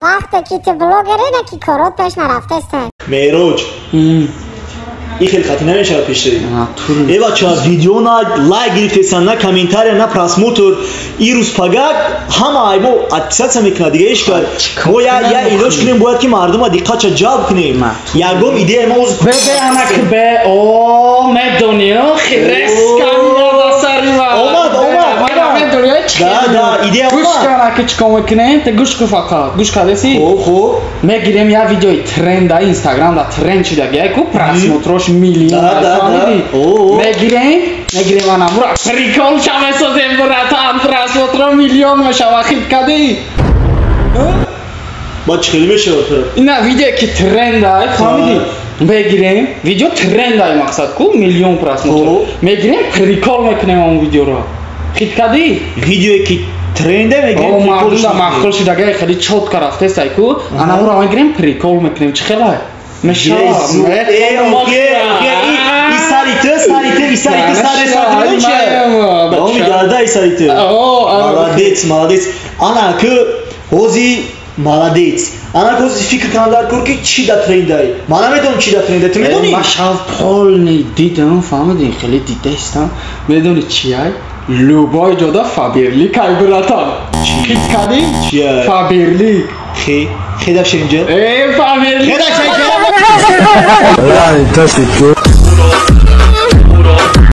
وقت کی تو بلوگری نه کی کارات پیش نرفته است میروج این خیلی خطی نمیشه پیش داریم ای بچه ها ویدیو نا لایک گرفتیستن نه کامنتاری نه پراسموتر این روز پگک همه ای با اتصال میکنه دیگه ایش کار ما یا ایلوش کنیم باید که مردم ها دقت جلب کنیم یکم ایده ما از بده انا که به او مدونیو خیرس کاملا سریوا اومد دا ایده گوش کنه که چیکار میکنه تو گوش کن فقط گوش کردی خوب میگیریم یه ویدیوی ترند اینستاگرام دا ترند شده گه کو پراسموترش میلیون میگیریم انا برا پریکول شما سازیم برا تا پراسموتر میلیون میشه وقت کدی با چخیلی میشه اینا ویدیو که ترند های فهمیدی میگیریم ویدیو ترند های مقصد کو میلیون پراسموتر میگیریم پریکول میکنیم اون ویدیو را خیلی کدی ویدیوی که ترنده میگیم او مردم مخکل شده گه خیلی چوت کرفته سایکو انا برا میگیریم پریکول میکنیم چه خیلی میشه این молодец انا که هوزی молодец انا که هوزی فکر کنم در کور که چی دا ترنده من نمیدونم چی دا ترنده تو میدونی؟ مشال پول دیدم فهمیدین خیلی دیده استم میدونی چی های؟ لوبای جدا فابرلی که براتان خیلی کردیم؟ چی های؟ فابرلی خیلی دفشه اینجا؟ فابرلی خیلی دفشه اینجا؟